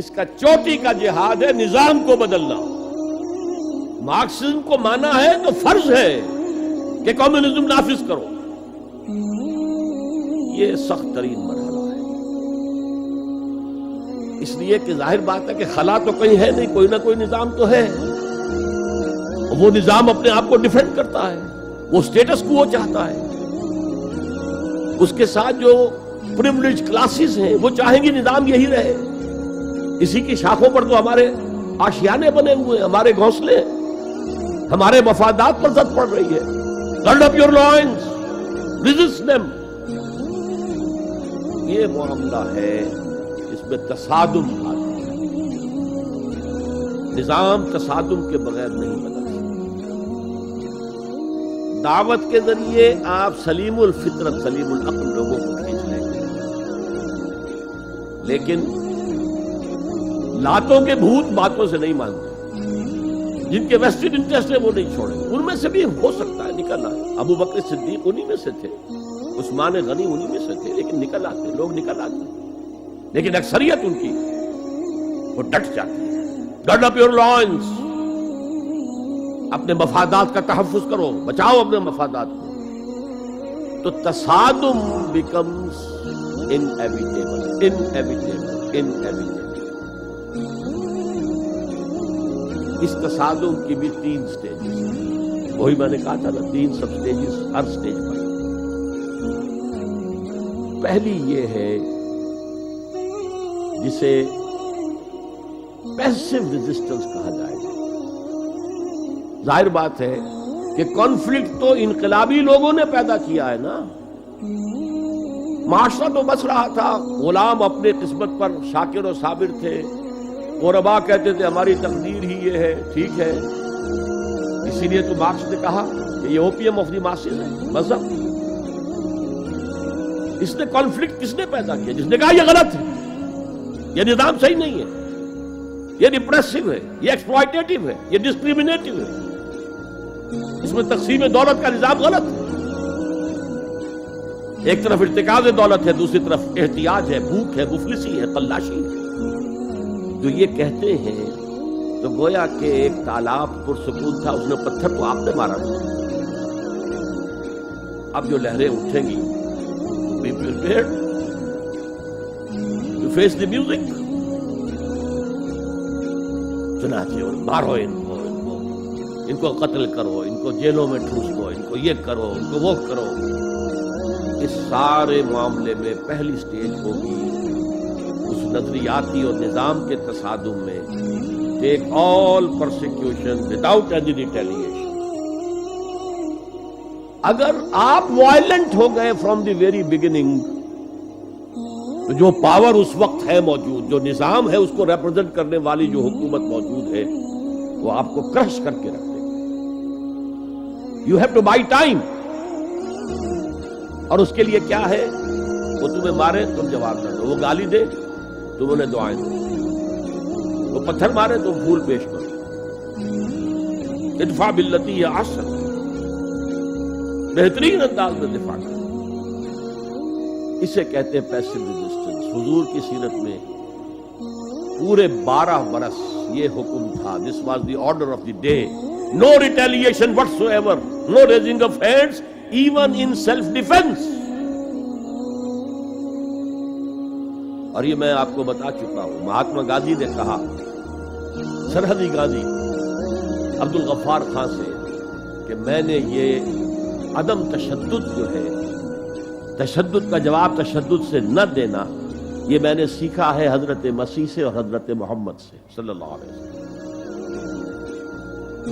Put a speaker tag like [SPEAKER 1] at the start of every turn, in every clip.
[SPEAKER 1] اس کا چوٹی کا جہاد ہے نظام کو بدلنا. مارکسزم کو مانا ہے تو فرض ہے کہ کمیونزم نافذ کرو. یہ سخت ترین مرحلہ ہے. اس لیے کہ ظاہر بات ہے کہ خلا تو کہیں ہے نہیں, کوئی نہ کوئی نظام تو ہے. وہ نظام اپنے آپ کو ڈیفینڈ کرتا ہے, وہ سٹیٹس کو وہ چاہتا ہے. اس کے ساتھ جو پریولیج کلاسز ہیں وہ چاہیں گی نظام یہی رہے. اسی کی شاخوں پر تو ہمارے آشیانے بنے ہوئے ہیں, ہمارے گھونسلے, ہمارے مفادات پر زد پڑ رہی ہے. Grid up your lines, resist them. یہ معاملہ ہے اس میں تصادم آتا ہے. نظام تصادم کے بغیر نہیں بدل سکتا. دعوت کے ذریعے آپ سلیم الفطرت سلیم العقل لوگوں کو کھینچ لیں گے, لیکن لاتوں کے بھوت باتوں سے نہیں مانتے. جن کے ویسٹڈ انٹرسٹ ہے وہ نہیں چھوڑیں گے. ان میں سے بھی ہو سکتا ہے نکل آئے. ابو بکر صدیق انہی میں سے تھے, عثمان غنی انہی میں سے تھے, لیکن نکل آتے, لوگ نکل آتے. لیکن اکثریت ان کی وہ ڈٹ جاتی ہے. گرڈ اپ یور لائنز, اپنے مفادات کا تحفظ کرو, بچاؤ اپنے مفادات کو. تو تصادم بیکمز انیویٹیبل. اس تصادم کی بھی 3 سٹیجز ہیں. وہی میں نے کہا تھا نا, 3 سب سٹیجز ہر سٹیج پر. پہلی یہ ہے جسے پیسو ریزسٹنس کہا جائے گا. ظاہر بات ہے کہ کانفلکٹ تو انقلابی لوگوں نے پیدا کیا ہے نا. معاشرہ تو بس رہا تھا, غلام اپنے قسمت پر شاکر و صابر تھے. غربا کہتے تھے ہماری تقدیر ہی یہ ہے, ٹھیک ہے. اسی لیے تو مارکس نے کہا کہ یہ اوپیم آف دی ماسز ہے, مذہب. اس نے کانفلکٹ کس نے پیدا کیا؟ جس نے کہا یہ غلط ہے, یہ نظام صحیح نہیں ہے, یہ ریپریسو ہے, یہ ایکسپلائٹیٹو ہے, یہ ڈسکریمنیٹو ہے, اس میں تقسیم دولت کا نظام غلط ہے. ایک طرف ارتکاز دولت ہے, دوسری طرف احتیاج ہے, بھوک ہے, مفلسی ہے, قلاشی ہے. جو یہ کہتے ہیں تو گویا کہ ایک تالاب پرسکون تھا, اس نے پتھر تو آپ نے مارا تھا. اب جو لہریں اٹھیں گی, be prepared to face the music. چنانچہ اور مارو ان کو قتل کرو, ان کو جیلوں میں ٹھوس دو, ان کو یہ کرو, ان کو وہ کرو. اس سارے معاملے میں پہلی سٹیج ہوگی اس نظریاتی اور نظام کے تصادم میں, ٹیک آل پرسیکیوشن وداؤٹ اینی ریٹیلیشن. اگر آپ وائلنٹ ہو گئے فرام دی ویری بگننگ, تو جو پاور اس وقت ہے موجود, جو نظام ہے اس کو ریپرزینٹ کرنے والی جو حکومت موجود ہے, وہ آپ کو کرش کر کے رکھ دے گی. You have to buy time. اور اس کے لیے کیا ہے, وہ تمہیں مارے تم جواب نہ دو, وہ گالی دے تم انہیں دعائیں دو, وہ پتھر مارے تم پھول پیش کرو. ادفع باللتی ہی احسن, بہترین انداز میں دفاع کرو. اسے کہتے ہیں پیسو ریزسٹنس. حضور کی سیرت میں پورے 12 برس یہ حکم تھا. This was the order of the day. No retaliation whatsoever, no raising of hands even in self defence. اور یہ میں آپ کو بتا چکا ہوں, مہاتما گاندھی نے کہا سرحدی گاندھی عبد الغفار خان سے کہ میں نے یہ عدم تشدد جو ہے, تشدد کا جواب تشدد سے نہ دینا, یہ میں نے سیکھا ہے حضرت مسیح سے اور حضرت محمد سے صلی اللہ علیہ وسلم.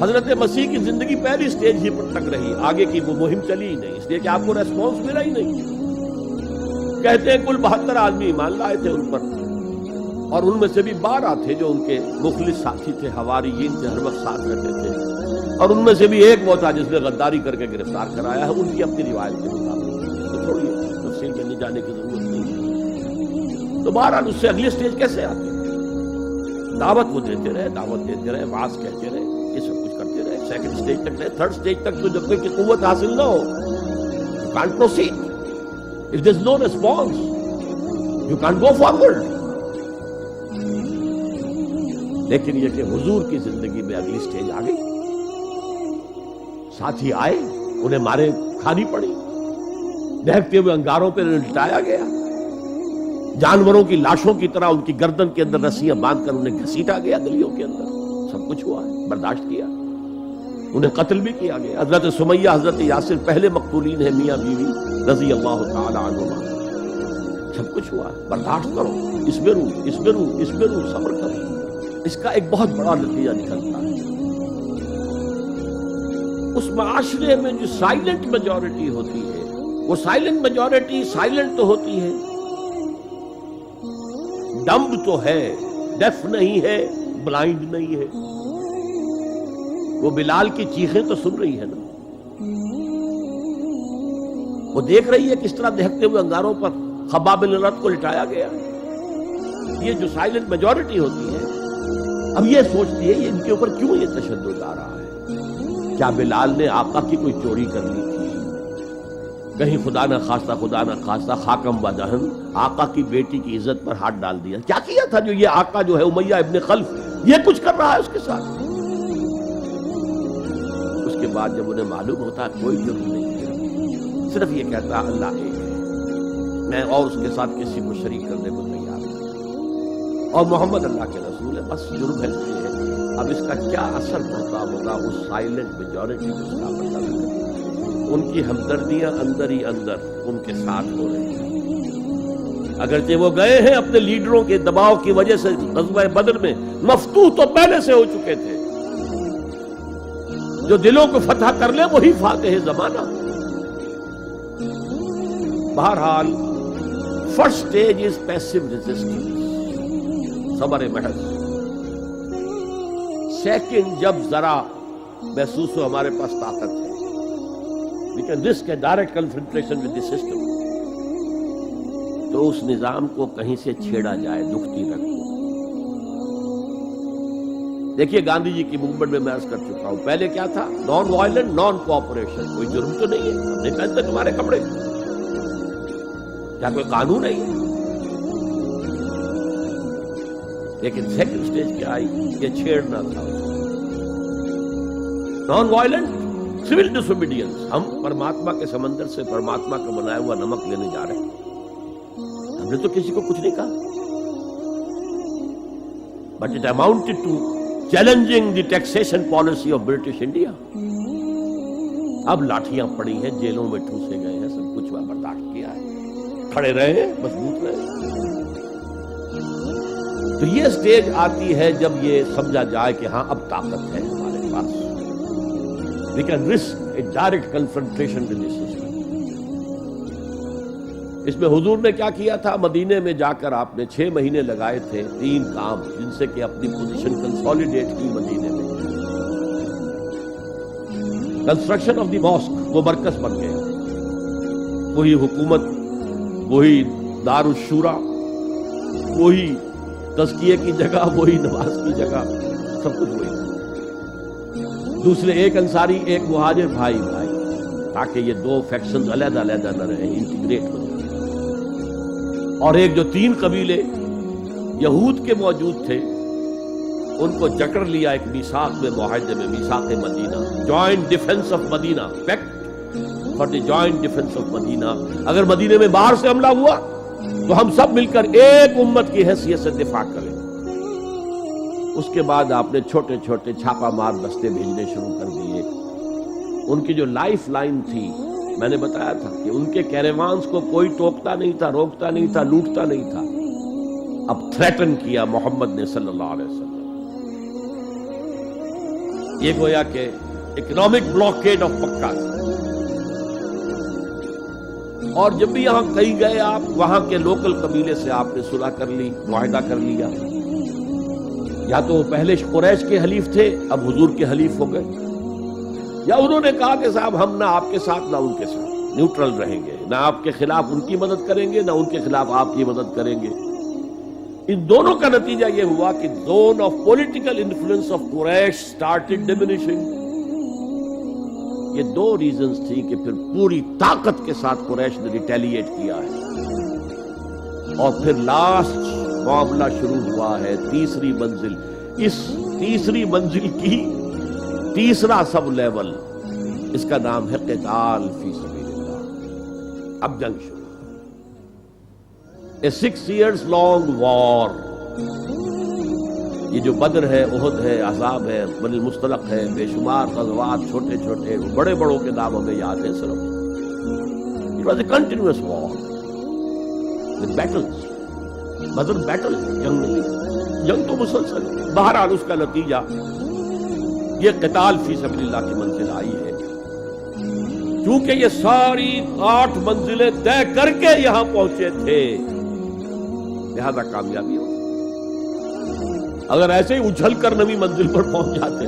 [SPEAKER 1] حضرت مسیح کی زندگی پہلی سٹیج ہی پر تک رہی, آگے کی وہ مہم چلی ہی نہیں, اس لیے کہ آپ کو ریسپانس ملا ہی نہیں. کہتے ہیں کل 72 آدمی ایمان لائے تھے ان پر, اور ان میں سے بھی 12 تھے جو ان کے مخلص ساتھی تھے, حواریین تھے, ہر وقت ساتھ رہتے تھے. اور ان میں سے بھی ایک وہ تھا جس نے غداری کر کے گرفتار کرایا ہے, ان کی اپنی روایت کے مطابق. تو چھوڑیے, تفصیل میں نہیں جانے کی ضرورت نہیں. تو بہرحال اس سے اگلی سٹیج کیسے آتی ہے؟ دعوت وہ دیتے رہے, دعوت دیتے رہے, واز کہتے رہے, یہ سب کچھ کرتے رہے. سیکنڈ سٹیج تک رہے, تھرڈ سٹیج تک تو جب تک کہ قوت حاصل نہ ہو, you can't proceed. If there's no response, you can't go forward. لیکن یہ کہ حضور کی زندگی میں اگلی سٹیج آ گئی. ساتھی آئے, انہیں مارے کھانی پڑی, دہکتے ہوئے انگاروں پہ لٹایا گیا, جانوروں کی لاشوں کی طرح ان کی گردن کے اندر رسیاں باندھ کر انہیں گھسیٹا گیا گلیوں کے اندر. سب کچھ ہوا ہے, برداشت کیا. انہیں قتل بھی کیا گیا. حضرت سمیہ, حضرت یاسر پہلے مقتولین ہیں, میاں بیوی رضی اللہ تعالی عنہما. سب کچھ ہوا ہے, برداشت کرو, اسبروا, صبر کرو. اس کا ایک بہت بڑا نتیجہ نکلتا ہے. اس معاشرے میں جو سائلنٹ میجورٹی ہوتی ہے, وہ سائلنٹ میجورٹی سائلنٹ تو ہوتی ہے, ڈمب تو ہے, ڈیف نہیں ہے, بلائنڈ نہیں ہے. وہ بلال کی چیخیں تو سن رہی ہے نا, وہ دیکھ رہی ہے کس طرح دہکتے ہوئے انگاروں پر خباب بن الارت کو لٹایا گیا. یہ جو سائلنٹ میجورٹی ہوتی ہے, اب یہ سوچتی ہے ان کے اوپر کیوں یہ تشدد آ رہا ہے. کیا بلال نے آقا کی کوئی چوری کر لی تھی؟ کہیں خدا نہ خواستہ خاکم و دہن آقا کی بیٹی کی عزت پر ہاتھ ڈال دیا؟ کیا کیا تھا جو یہ آقا جو ہے امیہ ابن خلف یہ کچھ کر رہا ہے اس کے ساتھ؟ اس کے بعد جب انہیں معلوم ہوتا ہے کوئی جرم نہیں ہے, صرف یہ کہتا ہے اللہ ایک ہے, میں اور اس کے ساتھ کسی کو شریک کرنے کو تیار نہیں, اور محمد اللہ کے رسول ہے, بس جرم ہے. اب اس کا کیا اثر پڑتا ہوگا اس سائلنٹ میجورٹی کو, اس کا پتہ نہیں. ان کی ہمدردیاں اندر ہی اندر ان کے ساتھ ہو رہی ہیں. اگرچہ وہ گئے ہیں اپنے لیڈروں کے دباؤ کی وجہ سے غزوہ بدر میں, مفتوح تو پہلے سے ہو چکے تھے. جو دلوں کو فتح کر لے وہی فاتح زمانہ. بہرحال first stage is passive resistance, صبر محض. سیکنڈ, جب ذرا محسوس ہو ہمارے پاس طاقت ہے, we can risk a direct confrontation with the system, تو اس نظام کو کہیں سے چھیڑا جائے دکھتی رکھ. دیکھیے گاندھی جی کی موومنٹ میں عرض کر چکا ہوں, پہلے کیا تھا؟ Non violent, naan cooperation. کوئی جرم تو نہیں ہے, ہم نہیں پہنتے تمہارے کپڑے, کیا کوئی قانون ہے؟ لیکن سیکنڈ سٹیج کیا آئی؟ یہ چھیڑنا تھا. Non violent civil disobedience. ہم پرماتما کے سمندر سے پرماتما کا بنایا ہوا نمک لینے جا رہے ہیں, ہم نے تو کسی کو کچھ نہیں کہا, but it amounted to challenging the taxation policy of British India. اب لاٹھیاں پڑی ہیں, جیلوں میں ٹھوسے گئے ہیں, سب کچھ برداشت کیا ہے, کھڑے رہے ہیں, مضبوط رہے. تو یہ سٹیج آتی ہے جب یہ سمجھا جائے کہ ہاں اب طاقت ہے ہمارے پاس, we can risk a direct confrontation with the system. اس میں حضور نے کیا کیا تھا؟ مدینے میں جا کر آپ نے 6 مہینے لگائے تھے, 3 کام جن سے کہ اپنی پوزیشن کنسولیڈیٹ کی. مدینے میں کنسٹرکشن آف دی ماسک, وہ مرکز بن گیا, وہی حکومت, وہی دار الشورا, وہی تزکیے کی جگہ, وہی نماز کی جگہ, سب کچھ وہی. دوسرے, ایک انصاری ایک مہاجر بھائی, تاکہ یہ 2 فیکشنز علیحدہ علیحدہ نہ رہیں, انٹیگریٹ ہو جائیں. اور ایک جو 3 قبیلے یہود کے موجود تھے ان کو جکڑ لیا ایک میثاق میں, معاہدے میں, میثاق Medina, joint defence of Medina, pact for the joint defence of Medina. اگر مدینے میں باہر سے حملہ ہوا تو ہم سب مل کر ایک امت کی حیثیت سے دفاع کریں. اس کے بعد آپ نے چھوٹے چھوٹے چھاپا مار دستے بھیجنے شروع کر دیے. ان کی جو لائف لائن تھی, میں نے بتایا تھا کہ ان کے کیریوانز کو کوئی ٹوکتا نہیں تھا, روکتا نہیں تھا, لوٹتا نہیں تھا. اب تھریٹن کیا محمد نے صلی اللہ علیہ وسلم. یہ گویا کہ اکنامک بلاکیڈ آف مکہ. اور جب بھی یہاں کہیں گئے آپ, وہاں کے لوکل قبیلے سے آپ نے صلح کر لی, معاہدہ کر لیا. یا تو وہ پہلے قریش کے حلیف تھے, اب حضور کے حلیف ہو گئے, یا انہوں نے کہا کہ صاحب ہم نہ آپ کے ساتھ نہ ان کے ساتھ, نیوٹرل رہیں گے, نہ آپ کے خلاف ان کی مدد کریں گے, نہ ان کے خلاف آپ کی مدد کریں گے. ان دونوں کا نتیجہ یہ ہوا کہ zone of political influence of Quraysh started diminishing. یہ 2 ریزنز تھی کہ پھر پوری طاقت کے ساتھ قریش نے ریٹیلیٹ کیا ہے. اور پھر لاسٹ معاملہ شروع ہوا ہے, تیسری منزل, اس تیسری منزل کی تیسرا سب لیول، اس کا نام ہے قتال فی سبیل اللہ۔ اب جنگ شروع، اے 6 years long war۔ یہ جو بدر ہے، احد ہے، احزاب ہے، بنی المصطلق ہے، بے شمار غزوات، چھوٹے چھوٹے بڑے بڑوں کے نام ہمیں یاد ہے صرف۔ It was a continuous war with battles۔ Badr battle ہے، جنگ نہیں، جنگ تو مسلسل ہے۔ بہرحال اس کا نتیجہ یہ قتال فی سبیل اللہ کی منزل آئی ہے۔ چونکہ یہ ساری 8 منزلیں طے کر کے یہاں پہنچے تھے، لہذا کامیابی ہو۔ اگر ایسے ہی اچھل کر نویں منزل پر پہنچ جاتے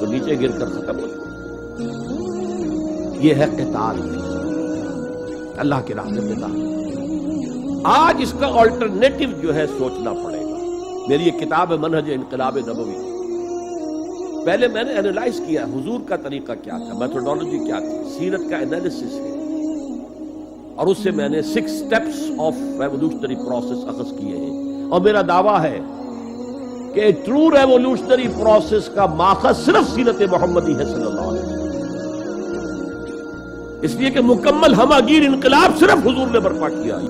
[SPEAKER 1] تو نیچے گر کر ختم ہو جاتے۔ یہ ہے قتال فی سبیل اللہ، اللہ کی راہ میں قتال۔ آج اس کا آلٹرنیٹو جو ہے سوچنا پڑے گا۔ میری ایک کتاب ہے منہج انقلاب نبوی، پہلے میں نے اینالائز کیا حضور کا طریقہ کیا تھا، میتھڈولوجی کیا تھی، سیرت کا انالیسس ہے، اور اس سے میں نے 6 steps آف ریولوشنری پروسیس اخذ کیے ہیں۔ اور میرا دعویٰ ہے کہ ٹرو ریولوشنری پروسیس کا ماخذ صرف سیرت محمدی ہے صلی اللہ علیہ وسلم، اس لیے کہ مکمل ہمہ گیر انقلاب صرف حضور نے برپا کیا ہے۔